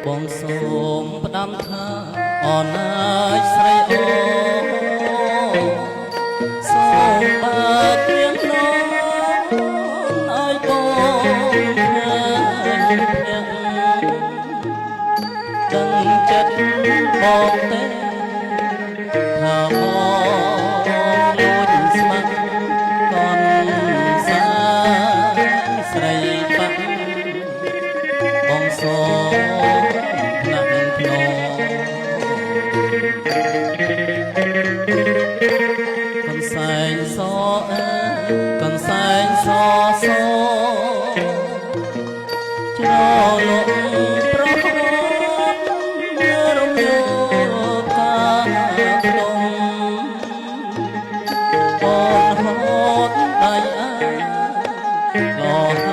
បងសូមផ្ដាំថាអូនអើយស្រីអូសូមបើកព្រៀងនោមឲ្យបងឃើញភ្នាក់ដឹងចិត្តបងទេថាបងលួចស្មាក់កនសាស្រីបាក់បងសូមណាស់ភ្នំកនសែងសអើកនសែងសសច្រលក់ប្រហត់រំយោកាក្នុងអូនហត់ដៃអើលោ